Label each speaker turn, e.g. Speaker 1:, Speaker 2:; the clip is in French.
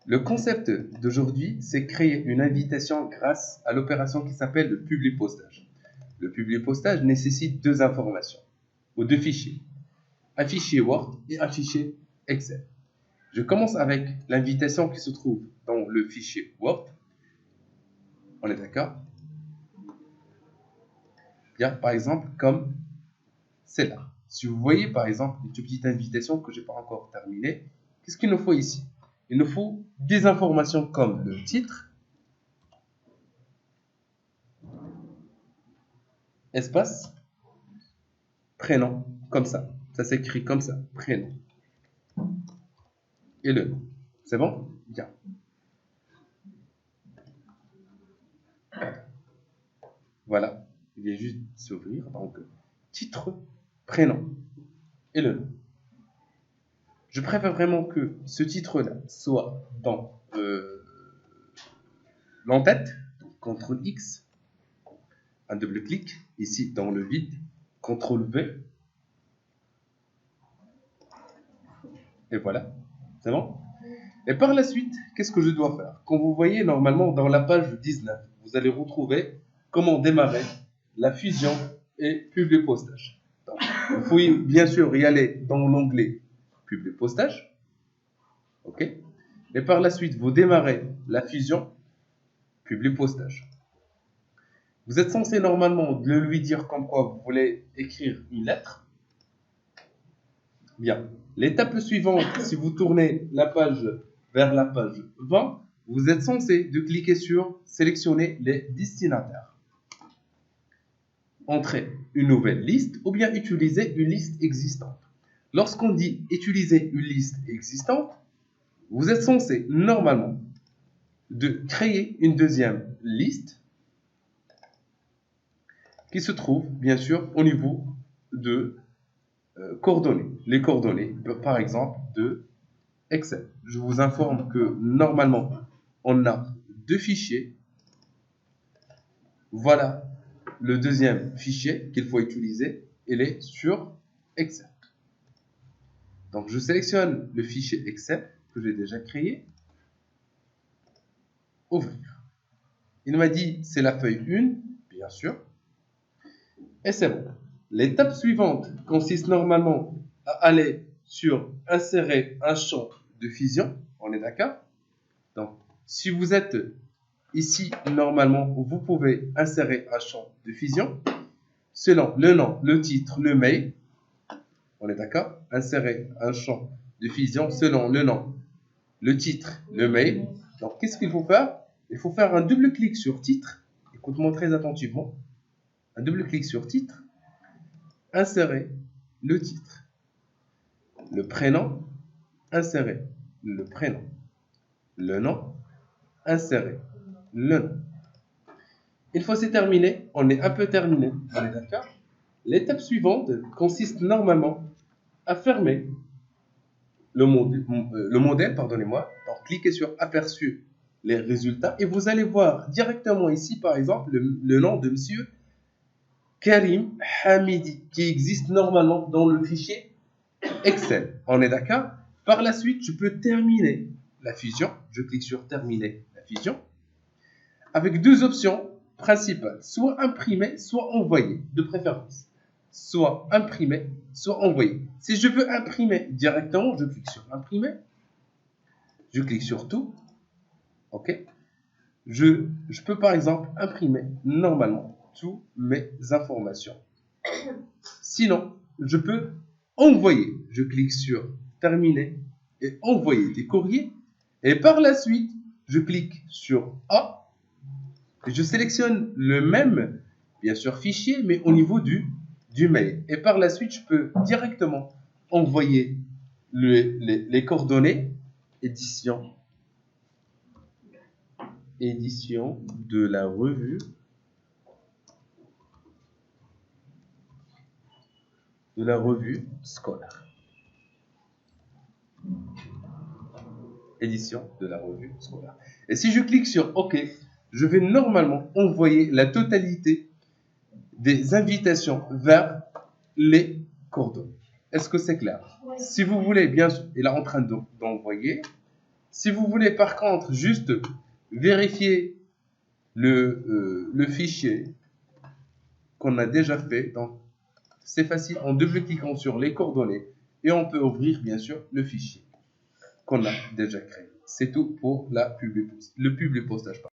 Speaker 1: Le concept d'aujourd'hui, c'est créer une invitation grâce à l'opération qui s'appelle le publipostage. Le publipostage nécessite deux informations ou deux fichiers. Un fichier Word et un fichier Excel. Je commence avec l'invitation qui se trouve dans le fichier Word. On est d'accord? Bien, par exemple, comme celle-là. Si vous voyez, par exemple, une petite invitation que je n'ai pas encore terminée, qu'est-ce qu'il nous faut ici? Il nous faut des informations comme le titre, espace, prénom, comme ça. Ça s'écrit comme ça, prénom. Et le nom. C'est bon? Bien. Voilà. Il vient juste s'ouvrir. Donc, titre, prénom et le nom. Je préfère vraiment que ce titre-là soit dans l'entête, CTRL X, un double clic, ici dans le vide, CTRL V, et voilà, c'est bon? Et par la suite, qu'est-ce que je dois faire? Quand vous voyez normalement dans la page 19, vous allez retrouver comment démarrer la fusion et publipostage. Donc, il faut bien sûr y aller dans l'onglet publipostage, ok? Et par la suite, vous démarrez la fusion publipostage. Vous êtes censé normalement le lui dire comme quoi vous voulez écrire une lettre. Bien. L'étape suivante, si vous tournez la page vers la page 20, vous êtes censé de cliquer sur sélectionner les destinataires. Entrer une nouvelle liste ou bien utiliser une liste existante. Lorsqu'on dit utiliser une liste existante, vous êtes censé normalement de créer une deuxième liste qui se trouve bien sûr au niveau de coordonnées. Les coordonnées, par exemple, de Excel. Je vous informe que normalement, on a deux fichiers. Voilà le deuxième fichier qu'il faut utiliser. Il est sur Excel. Donc, je sélectionne le fichier Excel que j'ai déjà créé. Ouvrir. Il m'a dit c'est la feuille 1, bien sûr. Et c'est bon. L'étape suivante consiste normalement à aller sur insérer un champ de fusion. On est d'accord? Donc, si vous êtes ici, normalement, vous pouvez insérer un champ de fusion selon le nom, le titre, le mail. On est d'accord? Insérer un champ de fusion selon le nom, le titre, le mail. Donc, qu'est-ce qu'il faut faire? Il faut faire un double clic sur titre. Écoute-moi très attentivement. Un double clic sur titre. Insérer le titre. Le prénom, insérer le prénom. Le nom, insérer le nom. Une fois c'est terminé, on est un peu terminé, on est d'accord? L'étape suivante consiste normalement à fermer le modèle, pardonnez-moi. Donc, cliquez sur aperçu les résultats et vous allez voir directement ici, par exemple, le nom de monsieur Karim Hamidi qui existe normalement dans le fichier Excel. On est d'accord? Par la suite, je peux terminer la fusion. Je clique sur terminer la fusion avec deux options principales, soit imprimer, soit envoyer, de préférence. Soit imprimer, soit envoyer. Si je veux imprimer directement, je clique sur imprimer. Je clique sur tout. OK. Je peux par exemple imprimer normalement toutes mes informations. Sinon, je peux envoyer. Je clique sur terminer et envoyer des courriers. Et par la suite, je clique sur A. Et je sélectionne le même, bien sûr, fichier, mais au niveau du mail. Et par la suite, je peux directement envoyer les coordonnées, édition de la revue scolaire. Édition de la revue scolaire. Et si je clique sur OK, je vais normalement envoyer la totalité des invitations vers les coordonnées. Est-ce que c'est clair? Si vous voulez, bien sûr, il est en train d'envoyer. Si vous voulez par contre juste vérifier le fichier qu'on a déjà fait, donc c'est facile en double-cliquant sur les coordonnées et on peut ouvrir bien sûr le fichier qu'on a déjà créé. C'est tout pour le publipostage.